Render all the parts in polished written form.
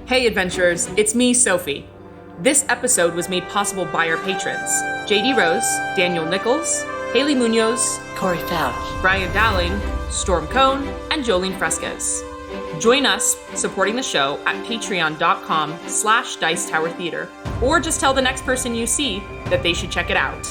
Hey adventurers, it's me, Sophie. This episode was made possible by our patrons, JD Rose, Daniel Nichols, Haley Munoz, Corey Fouch, Brian Dowling, Storm Cone, and Jolene Fresquez. Join us supporting the show at patreon.com/Dice Tower Theater, or just tell the next person you see that they should check it out.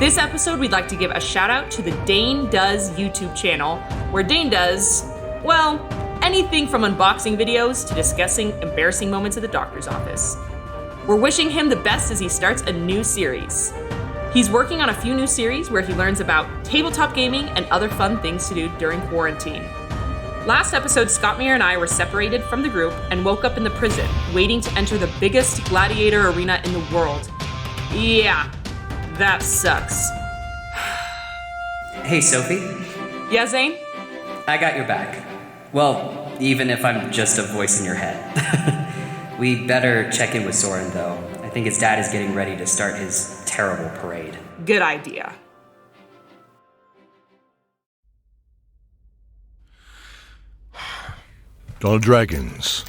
This episode, we'd like to give a shout out to the Dane Does YouTube channel, where Dane does, well, anything from unboxing videos to discussing embarrassing moments at the doctor's office. We're wishing him the best as he starts a new series. He's working on a few new series where he learns about tabletop gaming and other fun things to do during quarantine. Last episode, Scott Meyer and I were separated from the group and woke up in the prison, waiting to enter the biggest gladiator arena in the world. Yeah, that sucks. Hey, Sophie. Yeah, Zane? I got your back. Well, even if I'm just a voice in your head. We better check in with Soren, though. I think his dad is getting ready to start his terrible parade. Good idea. Dawn of Dragons,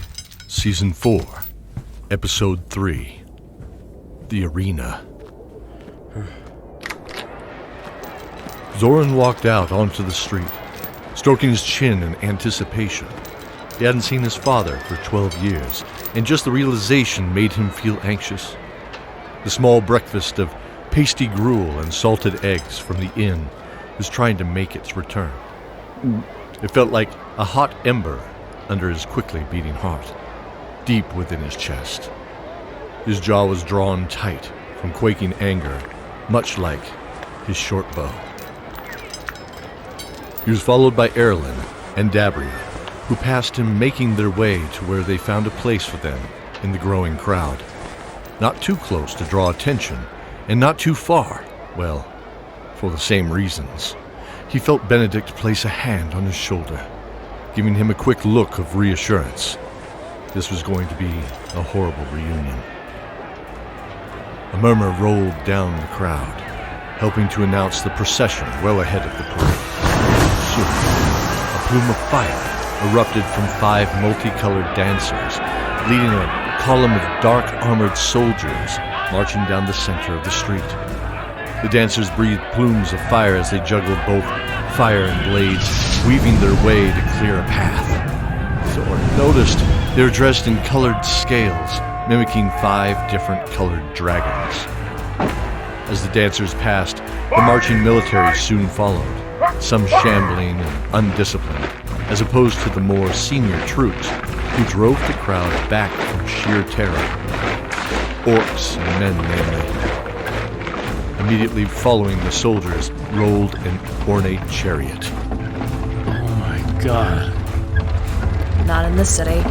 Season 4, Episode 3, The Arena. Zoran walked out onto the street, stroking his chin in anticipation. He hadn't seen his father for 12 years, and just the realization made him feel anxious. The small breakfast of pasty gruel and salted eggs from the inn was trying to make its return. It felt like a hot ember under his quickly beating heart, deep within his chest. His jaw was drawn tight from quaking anger, much like his short bow. He was followed by Erlen and Dabria, who passed him, making their way to where they found a place for them in the growing crowd. Not too close to draw attention, and not too far, well, for the same reasons. He felt Benedict place a hand on his shoulder, giving him a quick look of reassurance. This was going to be a horrible reunion. A murmur rolled down the crowd, helping to announce the procession well ahead of the parade. Soon, a plume of fire erupted from 5 multicolored dancers, leading a column of dark-armored soldiers marching down the center of the street. The dancers breathed plumes of fire as they juggled both fire and blades, weaving their way to clear a path. Zoran noticed they were dressed in colored scales, mimicking 5 different colored dragons. As the dancers passed, the marching military soon followed, some shambling and undisciplined, as opposed to the more senior troops who drove the crowd back from sheer terror. Orcs and men mainly. Immediately following the soldiers rolled an ornate chariot. Oh my god. not in the city.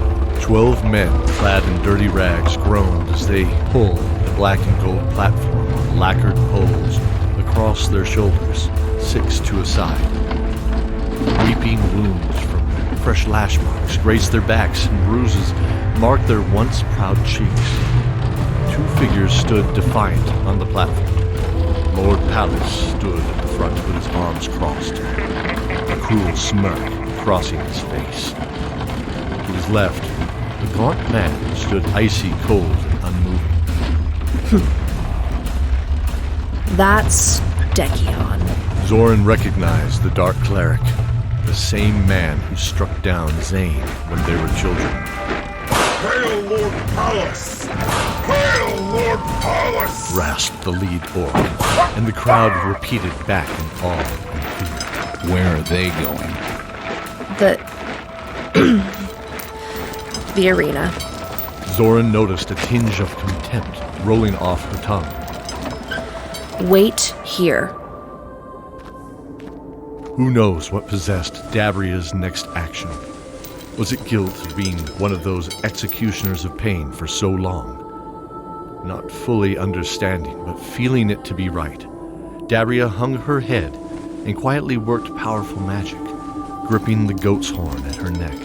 12 men clad in dirty rags groaned as they pulled the black and gold platform on lacquered poles across their shoulders, 6 to a side. Weeping wounds from fresh lash marks grazed their backs, and bruises marked their once proud cheeks. 2 figures stood defiant on the platform. Lord Pallas stood at the front with his arms crossed, a cruel smirk crossing his face. To his left, the gaunt man stood icy cold and unmoving. That's Decion. Zoran recognized the Dark Cleric, the same man who struck down Zane when they were children. Hail Lord Pallas! Hail Lord Pallas! Rasped the lead orc, and the crowd repeated back in awe and fear. Where are they going? The arena. Zoran noticed a tinge of contempt rolling off her tongue. Wait here. Who knows what possessed Dabria's next action? Was it guilt of being one of those executioners of pain for so long? Not fully understanding, but feeling it to be right, Dabria hung her head and quietly worked powerful magic, gripping the goat's horn at her neck.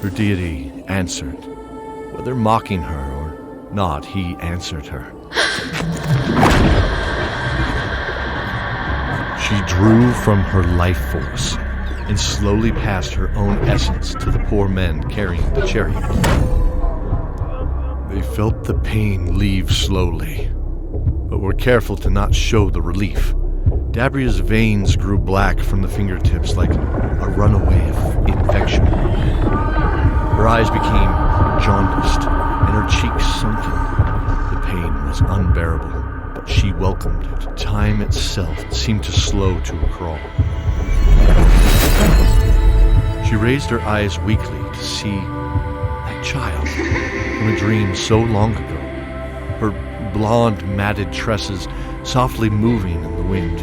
Her deity answered. Whether mocking her or not, he answered her. She drew from her life force and slowly passed her own essence to the poor men carrying the chariot. They felt the pain leave slowly, but were careful to not show the relief. Dabria's veins grew black from the fingertips like a runaway of infection. Her eyes became jaundiced, and her cheeks sunken. The pain was unbearable, but she welcomed it. Time itself seemed to slow to a crawl. She raised her eyes weakly to see that child from a dream so long ago, her blonde matted tresses softly moving in the wind.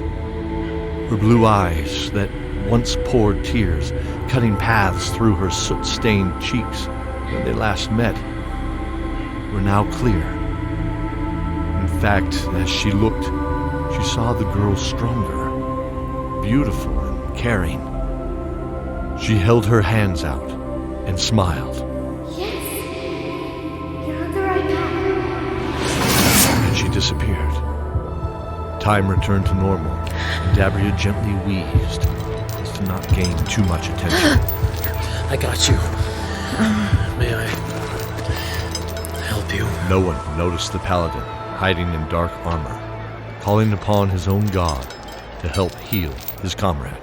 Her blue eyes that once poured tears, cutting paths through her soot-stained cheeks when they last met, were now clear. In fact, as she looked, she saw the girl stronger, beautiful and caring. She held her hands out and smiled. Yes, you're on the right path. And she disappeared. Time returned to normal, and Dabria gently wheezed as to not gain too much attention. I got you. May I help you? No one noticed the paladin hiding in dark armor, calling upon his own god to help heal his comrade.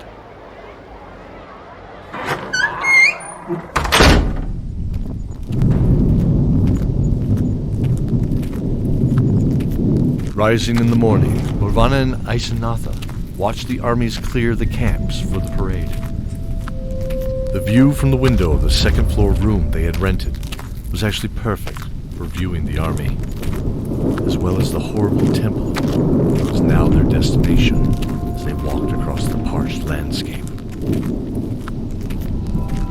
Rising in the morning, Lorvana and Isenatha watched the armies clear the camps for the parade. The view from the window of the second-floor room they had rented was actually perfect for viewing the army, as well as the horrible temple that was now their destination as they walked across the parched landscape.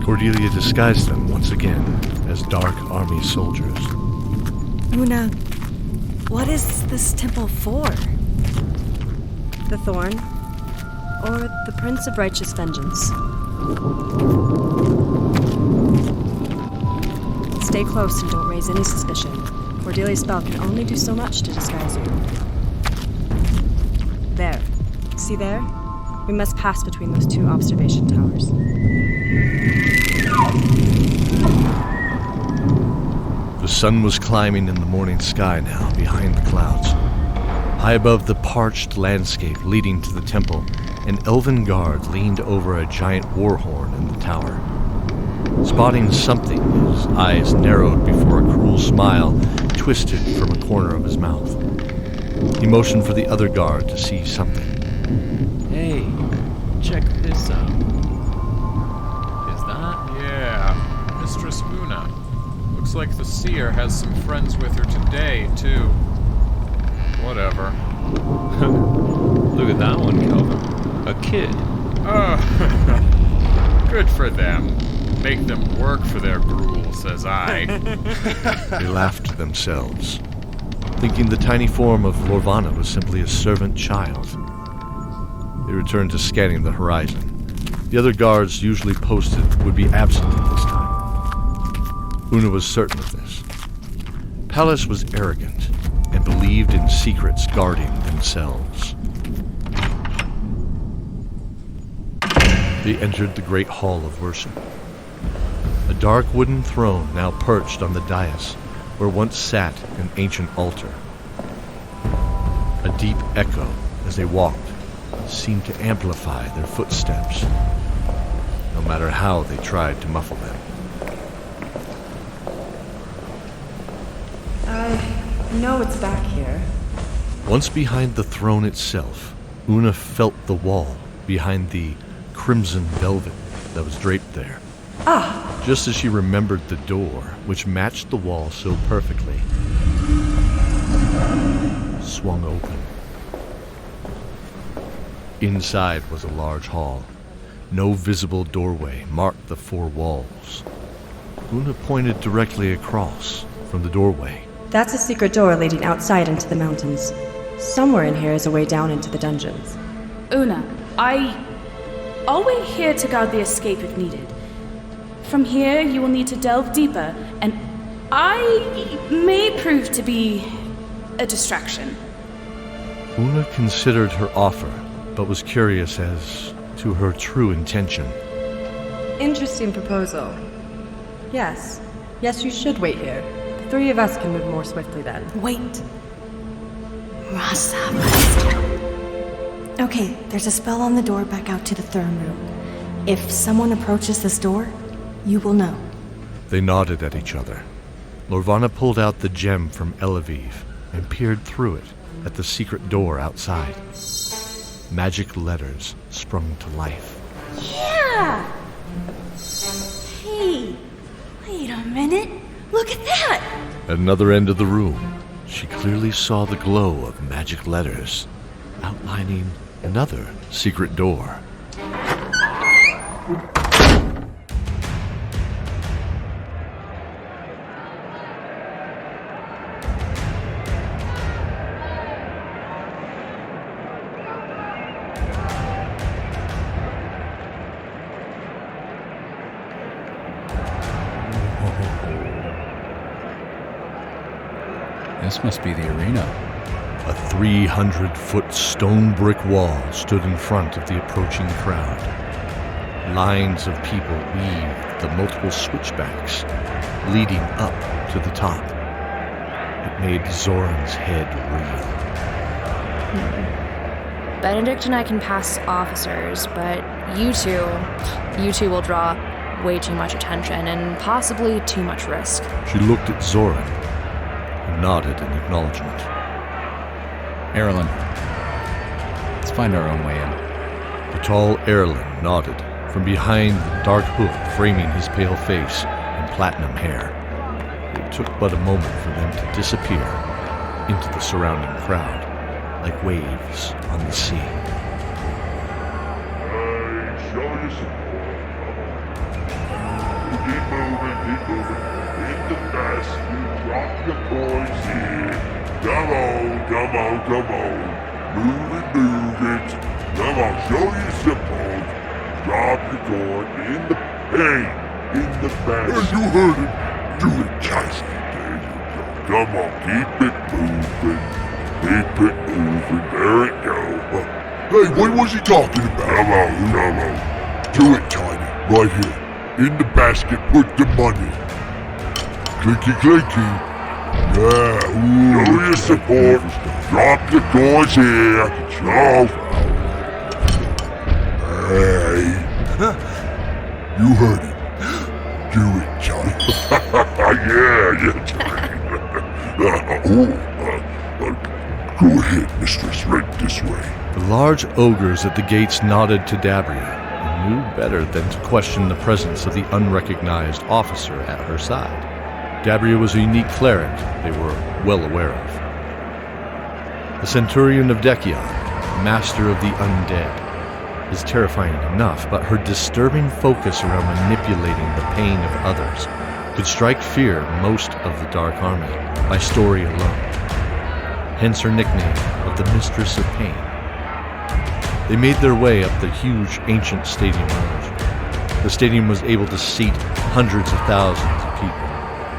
Cordelia disguised them once again as dark army soldiers. Una, what is this temple for? The Thorn? Or the Prince of Righteous Vengeance? Stay close and don't raise any suspicion. Cordelia's spell can only do so much to disguise you. There. See there? We must pass between those two observation towers. The sun was climbing in the morning sky now, behind the clouds. High above the parched landscape leading to the temple, an elven guard leaned over a giant war horn in the tower. Spotting something, his eyes narrowed before a cruel smile twisted from a corner of his mouth. He motioned for the other guard to see something. Hey, check this out. Is that? Yeah, Mistress Una. Looks like the seer has some friends with her today, too. Whatever. Look at that one, Kelvin. A kid. Oh, good for them. Make them work for their gruel, says I. They laughed to themselves, thinking the tiny form of Lorvana was simply a servant child. They returned to scanning the horizon. The other guards usually posted would be absent at this time. Una was certain of this. Pallas was arrogant and believed in secrets guarding themselves. They entered the great hall of worship. A dark wooden throne now perched on the dais where once sat an ancient altar. A deep echo as they walked seemed to amplify their footsteps, no matter how they tried to muffle them. I know it's back here. Once behind the throne itself, Una felt the wall behind the crimson velvet that was draped there. Just as she remembered the door, which matched the wall so perfectly, swung open. Inside was a large hall. No visible doorway marked the four walls. Una pointed directly across from the doorway. That's a secret door leading outside into the mountains. Somewhere in here is a way down into the dungeons. Una, I'll wait here to guard the escape if needed. From here, you will need to delve deeper, and I may prove to be a distraction. Una considered her offer, but was curious as to her true intention. interesting proposal. Yes. Yes, you should wait here. The three of us can move more swiftly then. Wait. Rasa. Okay, there's a spell on the door back out to the throne room. If someone approaches this door, you will know. They nodded at each other. Lorvana pulled out the gem from Elaviv and peered through it at the secret door outside. Magic letters sprung to life. Yeah! Hey, wait a minute. Look at that! At another end of the room, she clearly saw the glow of magic letters, outlining another secret door. This must be the arena. A 300-foot stone brick wall stood in front of the approaching crowd. Lines of people weaved the multiple switchbacks leading up to the top. It made Zoran's head reel. Benedict and I can pass officers, but you two will draw way too much attention and possibly too much risk. She looked at Zoran and nodded in acknowledgement. Erlen, let's find our own way in. The tall Erlen nodded from behind the dark hood framing his pale face and platinum hair. It took but a moment for them to disappear into the surrounding crowd, like waves on the sea. Show you some more. Keep moving. In the best, you drop your coins here. Come on. Move it. Come on, show you some more. Drop your coin in the best. Well, you heard it. Do it, Chelsea. There you go. Come on, keep it moving. There it goes. Hey, what was he talking about? Come on. Do it, Tiny. Right here. In the basket, put the money. Clinky. Yeah, ooh. Show your support. Drop your coins here. Show. Hey. You heard it. Do it, Johnny. Go ahead, mistress. Right this way. The large ogres at the gates nodded to Dabria and knew better than to question the presence of the unrecognized officer at her side. Dabria was a unique cleric they were well aware of. The Centurion of Dekion, master of the undead, is terrifying enough, but her disturbing focus around manipulating the pain of others could strike fear most of the Dark Army by story alone. Hence her nickname of the Mistress of Pain. They made their way up the huge ancient stadium road. The stadium was able to seat hundreds of thousands of people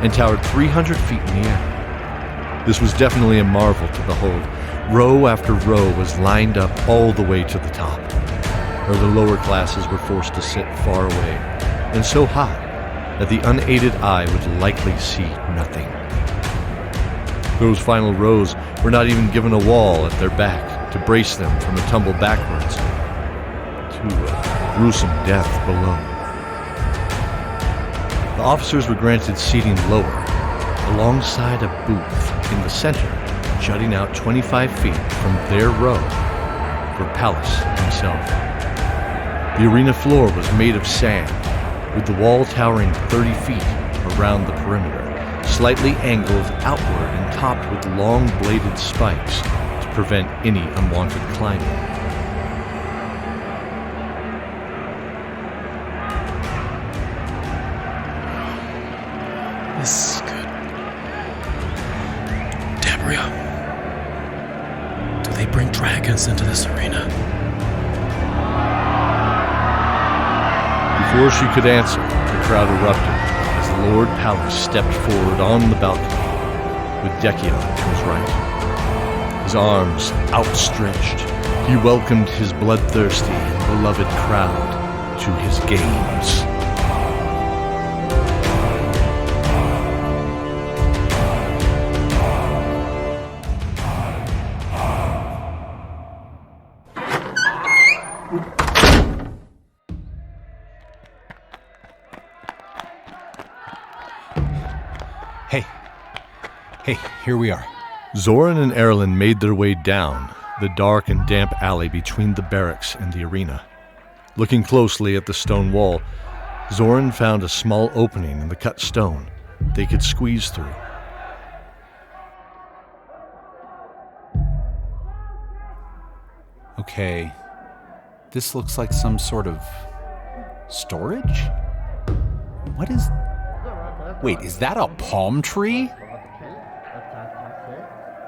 and towered 300 feet in the air. This was definitely a marvel to behold. Row after row was lined up all the way to the top, where the lower classes were forced to sit far away and so high that the unaided eye would likely see nothing. Those final rows were not even given a wall at their back to brace them from a tumble backwards to a gruesome death below. The officers were granted seating lower, alongside a booth in the center, jutting out 25 feet from their row for Pallas himself. The arena floor was made of sand, with the wall towering 30 feet around the perimeter, slightly angled outward and topped with long bladed spikes to prevent any unwanted climbing. This is good. Dabria, do they bring dragons into this arena? Before she could answer, the crowd erupted as Lord Pallas stepped forward on the balcony, with Dekion to his right. His arms outstretched, he welcomed his bloodthirsty and beloved crowd to his games. Hey, here we are. Zoran and Erlen made their way down the dark and damp alley between the barracks and the arena. Looking closely at the stone wall, Zoran found a small opening in the cut stone they could squeeze through. Okay, this looks like some sort of storage? What is... Wait, is that a palm tree?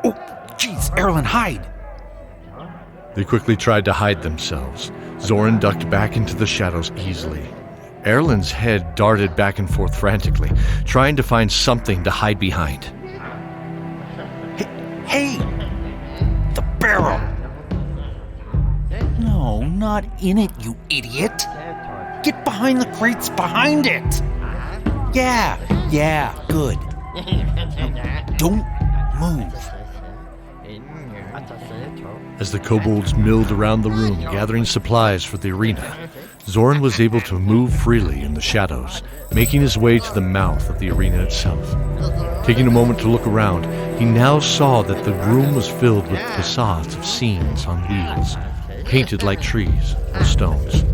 Oh, jeez, Erlen, hide! They quickly tried to hide themselves. Zoran ducked back into the shadows easily. Erlen's head darted back and forth frantically, trying to find something to hide behind. Hey! The barrel! No, not in it, you idiot! Get behind the crates behind it! Yeah, good. Don't move. As the kobolds milled around the room, gathering supplies for the arena, Zoran was able to move freely in the shadows, making his way to the mouth of the arena itself. Taking a moment to look around, he now saw that the room was filled with facades of scenes on wheels, painted like trees or stones.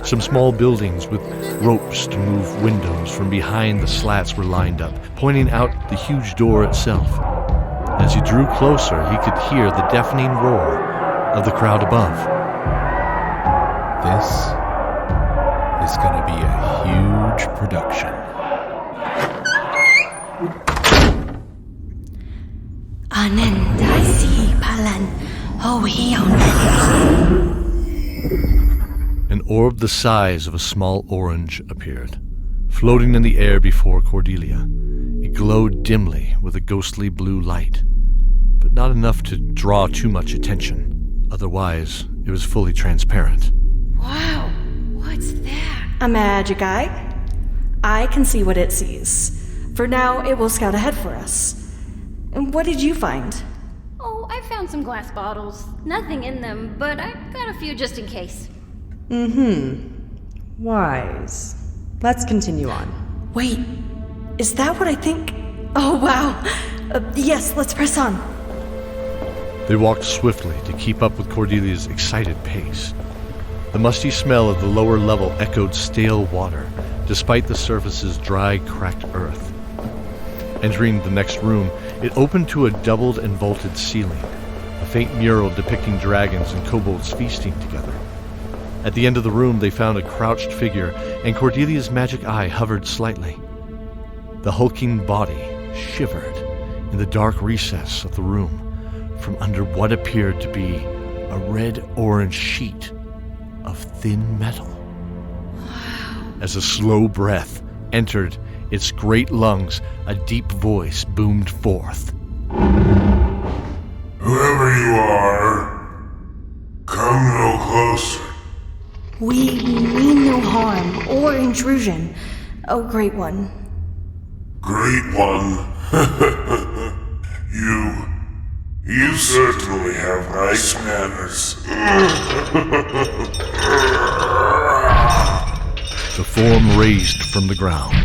Some small buildings with ropes to move windows from behind the slats were lined up, pointing out the huge door itself. As he drew closer, he could hear the deafening roar of the crowd above. This is going to be a huge production. An orb the size of a small orange appeared, floating in the air before Cordelia. It glowed dimly with a ghostly blue light, but not enough to draw too much attention. Otherwise, it was fully transparent. Wow, what's that? A magic eye. I can see what it sees. For now, it will scout ahead for us. And what did you find? Oh, I found some glass bottles. Nothing in them, but I got a few just in case. Wise. Let's continue on. Wait, is that what I think? Oh, wow. Yes, let's press on. They walked swiftly to keep up with Cordelia's excited pace. The musty smell of the lower level echoed stale water, despite the surface's dry, cracked earth. Entering the next room, it opened to a doubled and vaulted ceiling, a faint mural depicting dragons and kobolds feasting together. At the end of the room, they found a crouched figure, and Cordelia's magic eye hovered slightly. The hulking body shivered in the dark recess of the room from under what appeared to be a red-orange sheet of thin metal. Wow. As a slow breath entered its great lungs, a deep voice boomed forth. Whoever you are, come no closer. We mean no harm or intrusion, oh Great One. Great One? You certainly have nice manners. The form raised from the ground.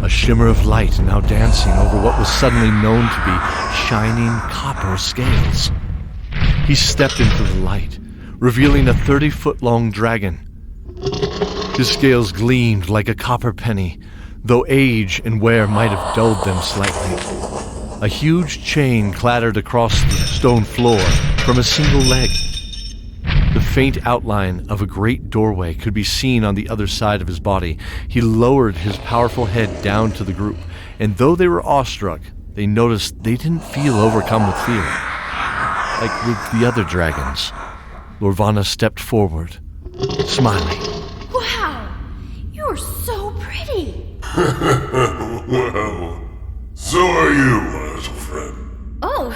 A shimmer of light now dancing over what was suddenly known to be shining copper scales. He stepped into the light, revealing a 30-foot-long dragon. His scales gleamed like a copper penny, though age and wear might have dulled them slightly. A huge chain clattered across the stone floor from a single leg. The faint outline of a great doorway could be seen on the other side of his body. He lowered his powerful head down to the group, and though they were awestruck, they noticed they didn't feel overcome with fear. Like with the other dragons, Lorvana stepped forward, smiling. Wow, you're so pretty. Well, so are you, my little friend. Oh,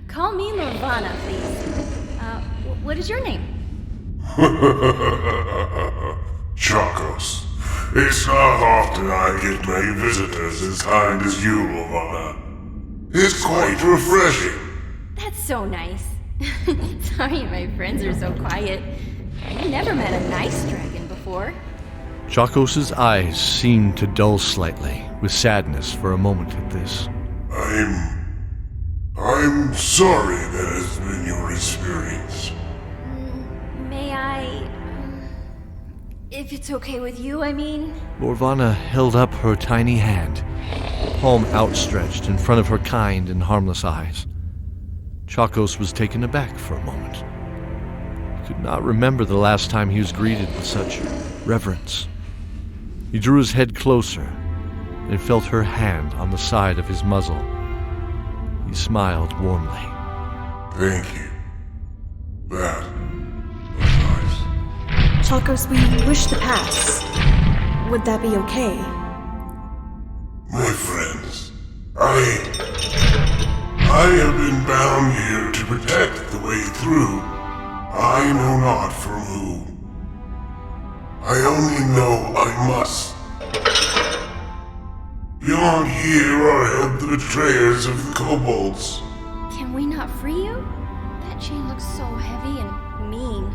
call me Lorvana, please. What is your name? Chakos. It's not often I get many visitors as kind as you, Lorvana. It's quite refreshing. That's so nice. Sorry my friends are so quiet. I've never met a nice dragon before. Chakos' eyes seemed to dull slightly, with sadness for a moment at this. I I'm sorry that has been your experience. May I... if it's okay with you, I mean? Lorvana held up her tiny hand, palm outstretched in front of her kind and harmless eyes. Chakos was taken aback for a moment. He could not remember the last time he was greeted with such reverence. He drew his head closer and felt her hand on the side of his muzzle. He smiled warmly. Thank you. That was nice. Chakos, we wish to pass. Would that be okay? My friends, I have been bound here to protect the way through. I know not from who. I only know I must. Beyond here are held the betrayers of the kobolds. Can we not free you? That chain looks so heavy and mean.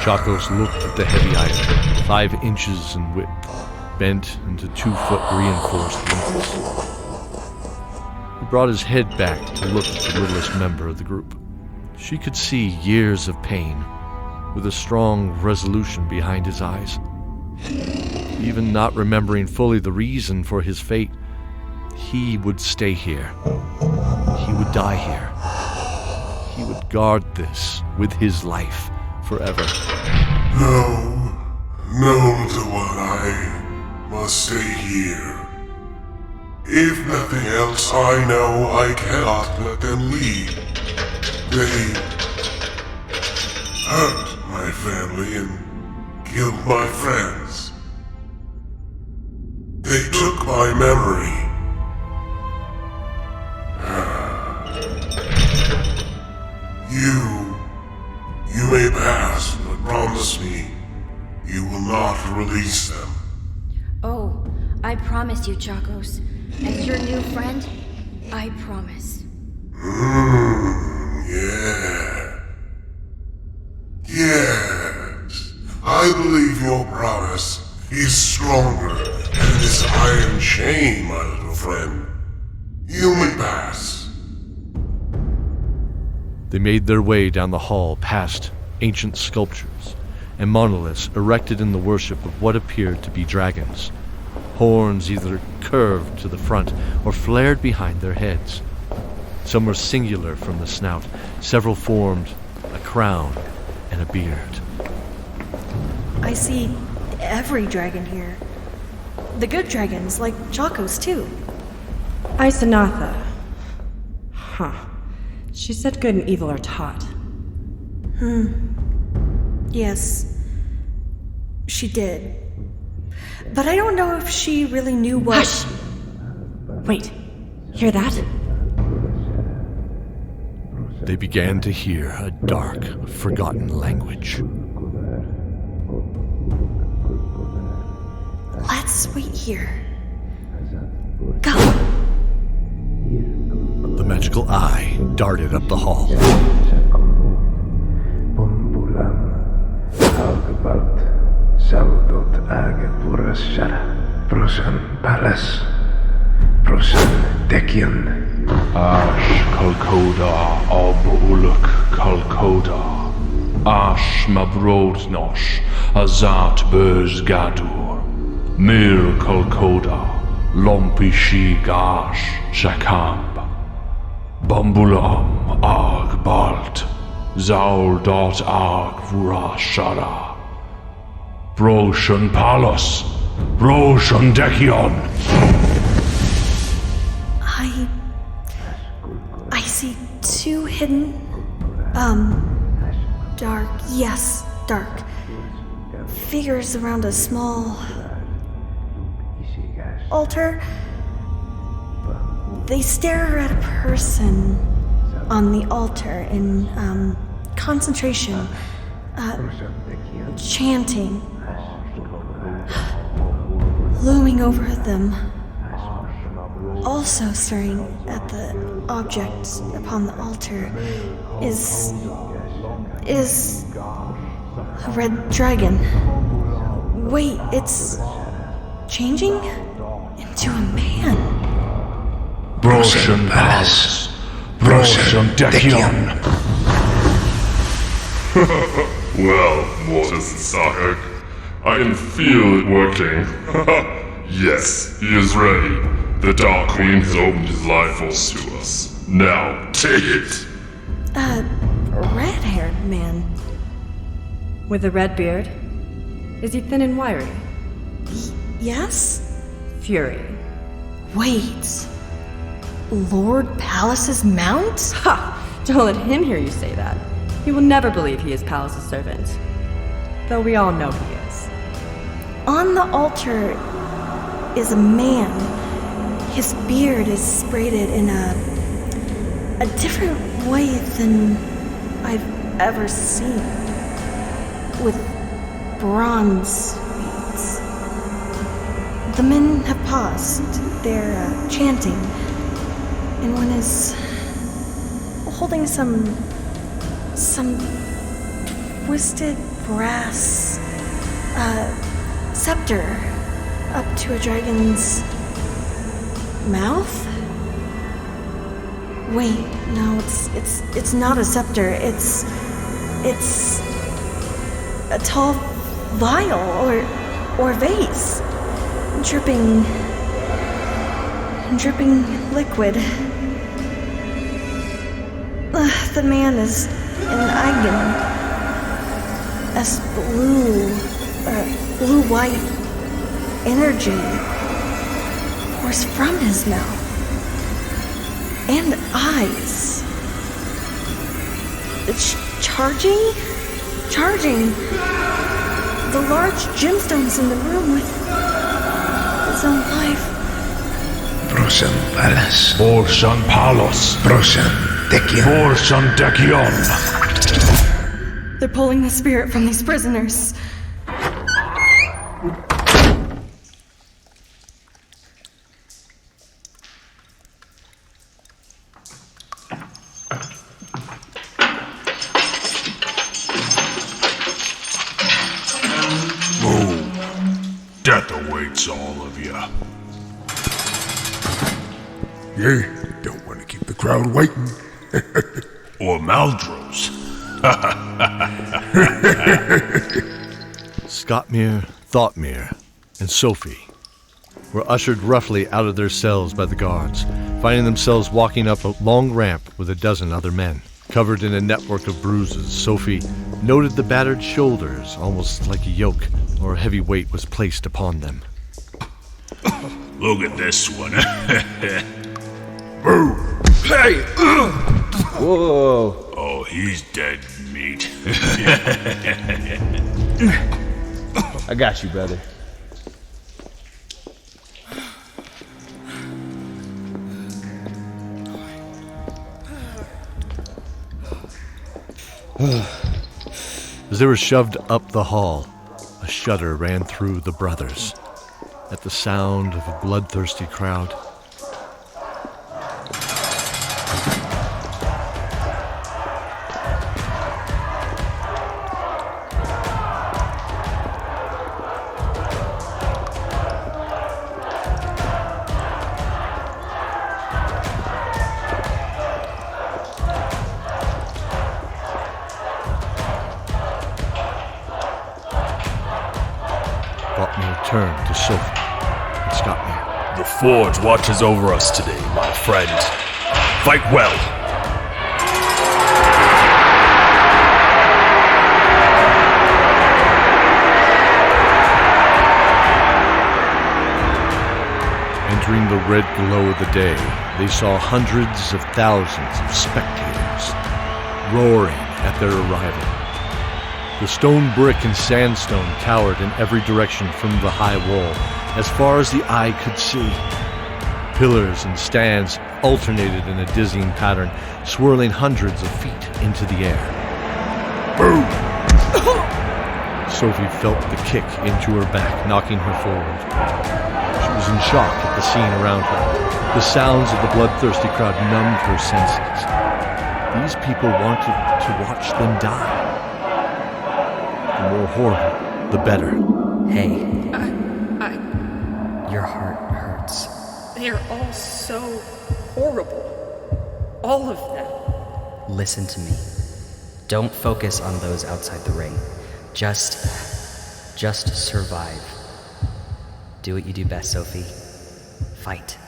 Chakos looked at the heavy item, 5 inches in width, bent into 2-foot reinforced links. He brought his head back to look at the littlest member of the group. She could see years of pain, with a strong resolution behind his eyes. Even not remembering fully the reason for his fate, he would stay here. He would die here. He would guard this with his life forever. No, little one, I must stay here. If nothing else, I know I cannot let them leave. They hurt my family and killed my friends. They took my memory. You may pass, but promise me you will not release them. Oh, I promise you, Chakos. As your new friend, I promise. Yeah. Yes. I believe your promise is stronger than this iron chain, my little friend. You may pass. They made their way down the hall past ancient sculptures and monoliths erected in the worship of what appeared to be dragons. Horns either curved to the front or flared behind their heads. Some were singular from the snout, several formed a crown and a beard. I see every dragon here. The good dragons, like Chakos, too. Isanatha. Huh. She said good and evil are taught. Yes. She did. But I don't know if she really knew what... Hush! Wait. Hear that? They began to hear a dark, forgotten language. Let's wait here. Go! The magical eye darted up the hall. Ash Kalkoda ob Uluk Kalkoda. Ash Mabrodnosh Azat Böz Gadur. Mir Kalkoda Lompishi Gash Shakam. Bambulam Ag Balt. Zaul dot Ag Vurashara. Broshun Palos. Broshun Dekion. I see 2 hidden, dark figures around a small altar. They stare at a person on the altar in, concentration, chanting. Looming over them, also staring at the object upon the altar, is a red dragon. Wait, it's changing into a man. Broshan Palace. Broshan Dekion. Well, Mortis Sahek, I can feel it working. Yes, he is ready. The Dark Queen has opened his life force to us. Now, take it! Red-haired man. With a red beard? Is he thin and wiry? Yes? Fury. Wait. Lord Palace's mount? Ha! Don't let him hear you say that. He will never believe he is Palace's servant. Though we all know he is. On the altar is a man. His beard is braided in a different way than I've ever seen. With bronze beads. The men have paused. They're chanting. And one is holding some twisted brass scepter up to a dragon's mouth? Wait, no, it's not a scepter. It's a tall vial or vase, dripping liquid. The man is an Eigen, as blue-white energy pours from his mouth and eyes. It's charging the large gemstones in the room with its own life. Broshan Palace. Broshan Palace. Broshan Dekion. Broshan Dekion. They're pulling the spirit from these prisoners. Death awaits all of you. Yeah, don't want to keep the crowd waiting. Or Maldros. Scottmere, Thoughtmere, and Sophie were ushered roughly out of their cells by the guards, finding themselves walking up a long ramp with a dozen other men. Covered in a network of bruises, Sophie noted the battered shoulders, almost like a yoke or a heavy weight was placed upon them. Look at this one. Hey! Whoa! Oh, he's dead meat. I got you, brother. As they were shoved up the hall, a shudder ran through the brothers at the sound of a bloodthirsty crowd. Thoughtmere turned to Sophie and Scottmere. The Forge watches over us today, my friend. Fight well. Entering the red glow of the day, they saw hundreds of thousands of spectators roaring at their arrival. The stone brick and sandstone towered in every direction from the high wall, as far as the eye could see. Pillars and stands alternated in a dizzying pattern, swirling hundreds of feet into the air. Boom! Sophie felt the kick into her back, knocking her forward. She was in shock at the scene around her. The sounds of the bloodthirsty crowd numbed her senses. These people wanted to watch them die. The more horror, the better. Hey. Your heart hurts. They're all so horrible. All of them. Listen to me. Don't focus on those outside the ring. Just survive. Do what you do best, Sophie. Fight.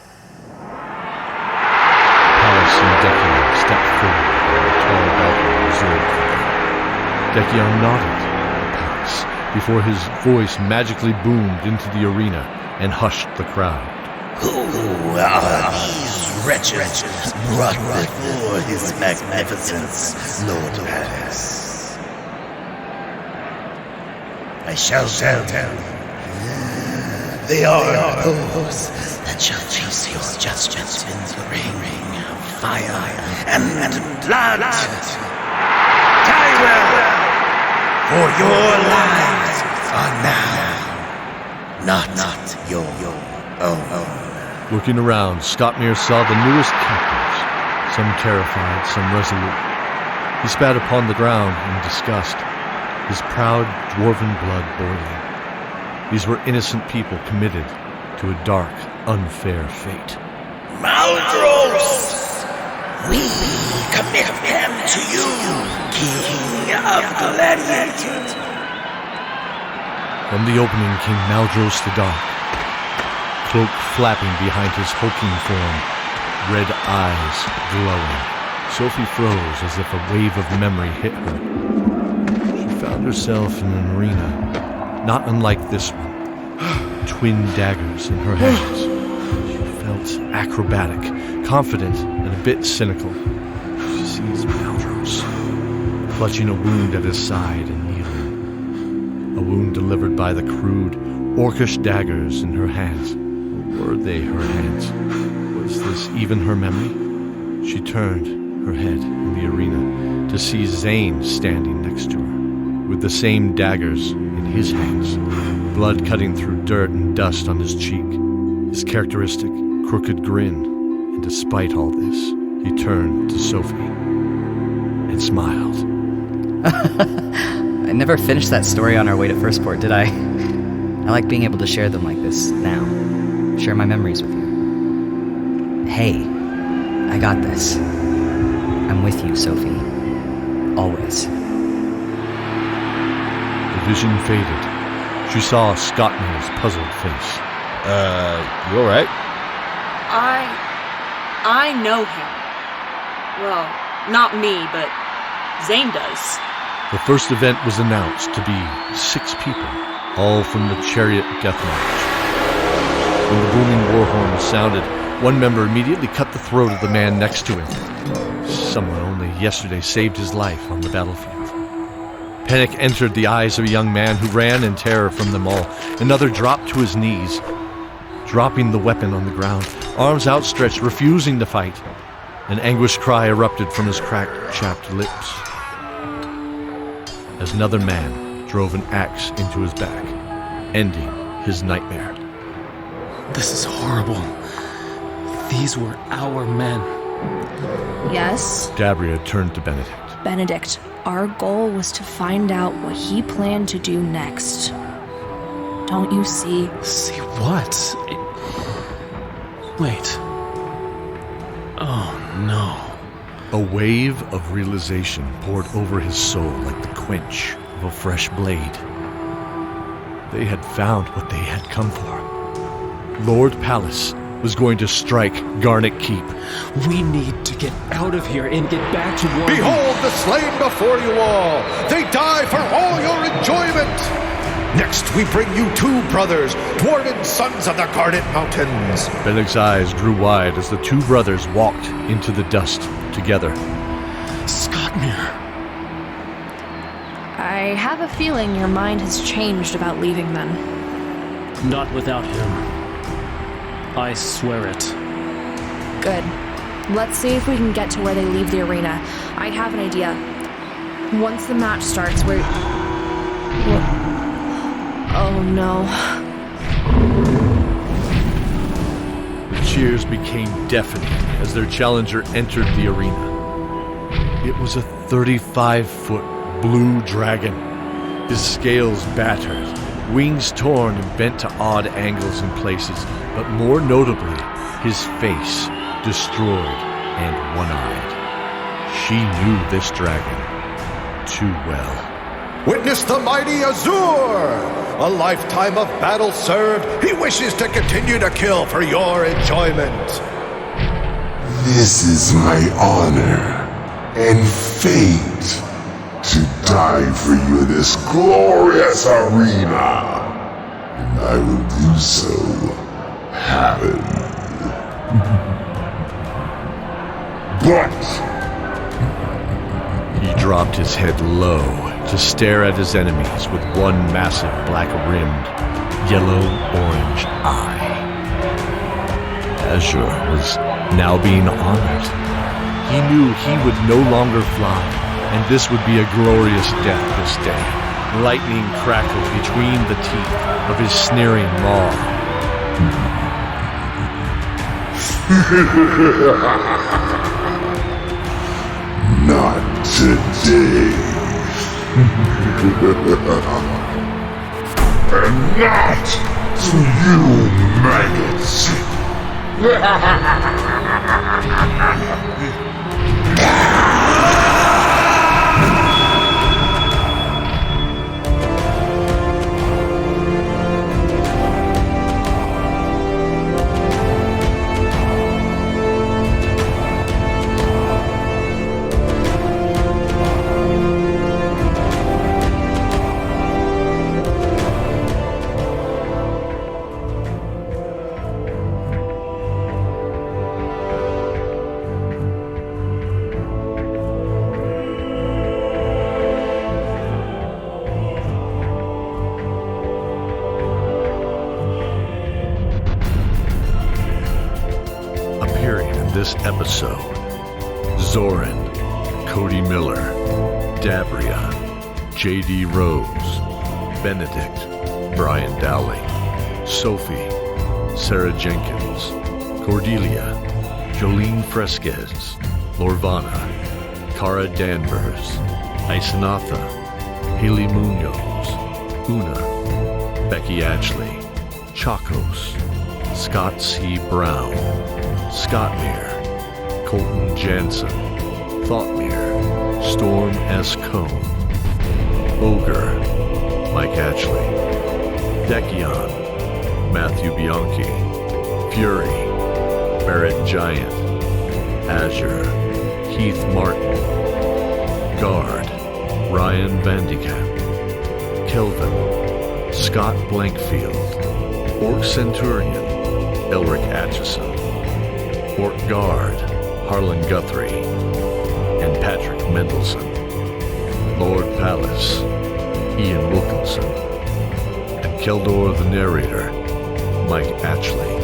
Pallas and Decion stepped forward and the tall balcony reserved for them. Decion nodded at Pallas before his voice magically boomed into the arena and hushed the crowd. Who are these wretches brought before his magnificence, Lord Pallas? I shall tell them. They are those that shall face your judgment in the ring of fire and blood. Die well, for your lives are now not your own. Looking around, Skotmir saw the newest captives, some terrified, some resolute. He spat upon the ground in disgust, his proud dwarven blood boiling. These were innocent people committed to a dark, unfair fate. Maldros! We commit him to you, King of Gladiators! From the opening came Maldros the Dark, cloak flapping behind his hulking form, red eyes glowing. Sophie froze as if a wave of memory hit her. She found herself in an arena, not unlike this one. Twin daggers in her hands. She felt acrobatic, confident, and a bit cynical. She sees Maldros, clutching a wound at his side and kneeling. A wound delivered by the crude, orcish daggers in her hands. Were they her hands? Was this even her memory? She turned her head in the arena to see Zane standing next to her, with the same daggers in his hands, blood cutting through dirt and dust on his cheek, his characteristic crooked grin. And despite all this, he turned to Sophie and smiled. I never finished that story on our way to Firstport, did I? I like being able to share them like this now. Share my memories with you. Hey, I got this. I'm with you, Sophie. Always. The vision faded. She saw Skotmir's puzzled face. You alright? I know him. Well, not me, but Zane does. The first event was announced to be 6 people, all from the Chariot Deathmarch. When the booming war horn sounded, one member immediately cut the throat of the man next to him. Someone only yesterday saved his life on the battlefield. Panic entered the eyes of a young man who ran in terror from them all. Another dropped to his knees, dropping the weapon on the ground, arms outstretched, refusing to fight. An anguished cry erupted from his cracked, chapped lips as another man drove an axe into his back, ending his nightmare. This is horrible. These were our men. Yes? Dabria turned to Benedict. Benedict, our goal was to find out what he planned to do next. Don't you see? See what? Wait. Oh, no. A wave of realization poured over his soul like the quench of a fresh blade. They had found what they had come for. Lord Pallas was going to strike Garnet Keep. We need to get out of here and get back to war. Behold the slain before you all! They die for all your enjoyment! Next, we bring you 2 brothers, dwarven sons of the Garnet Mountains. Benedict's eyes grew wide as the 2 brothers walked into the dust together. Skotmir. I have a feeling your mind has changed about leaving them. Not without him. I swear it. Good. Let's see if we can get to where they leave the arena. I have an idea. Once the match starts, we're... Oh no. The cheers became deafening as their challenger entered the arena. It was a 35-foot blue dragon, his scales battered, wings torn and bent to odd angles in places, but more notably, his face destroyed, and one-eyed. She knew this dragon too well. Witness the mighty Azur! A lifetime of battle served, he wishes to continue to kill for your enjoyment. This is my honor and fate to die for you in this glorious arena. And I will do so happily. But he dropped his head low to stare at his enemies with one massive black-rimmed, yellow-orange eye. Azure was now being honored. He knew he would no longer fly, and this would be a glorious death this day. Lightning crackled between the teeth of his sneering maw. Not today. And not to you, maggots. This episode, Zoran, Cody Miller, Dabria, J.D. Rose, Benedict, Brian Dowling, Sophie, Sarah Jenkins, Cordelia, Jolene Fresquez, Lorvana, Cara Danvers, Isanatha, Haley Munoz, Una, Becky Ashley, Chacos, Scott C. Brown, Scottmere, Colton Jansen, Thoughtmere, Storm S. Cone, Ogre, Mike Atchley, Dekion, Matthew Bianchi, Fury, Barrett Giant, Azure, Keith Martin, Guard, Ryan Vandekamp, Kelvin, Scott Blankfield, Orc Centurion, Elric Atchison, Orc Guard, Harlan Guthrie, and Patrick Mendelson, Lord Palace, Ian Wilkinson, and Keldor the narrator, Mike Atchley.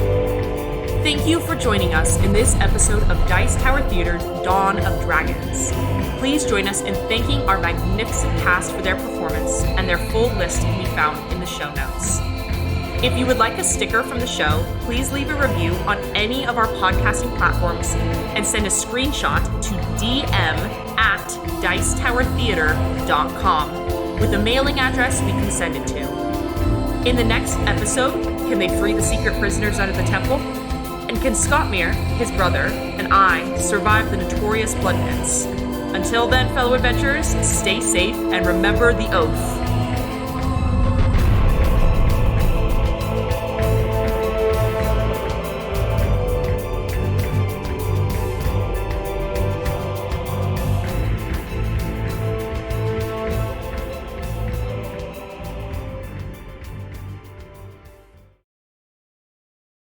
Thank you for joining us in this episode of Dice Tower Theater's Dawn of Dragons. Please join us in thanking our magnificent cast for their performance, and their full list can be found in the show notes. If you would like a sticker from the show, please leave a review on any of our podcasting platforms and send a screenshot to dm@dicetowertheater.com with a mailing address we can send it to. In the next episode, can they free the secret prisoners out of the temple? And can Scottmere, his brother, and I survive the notorious Blood Pits? Until then, fellow adventurers, stay safe and remember the oath.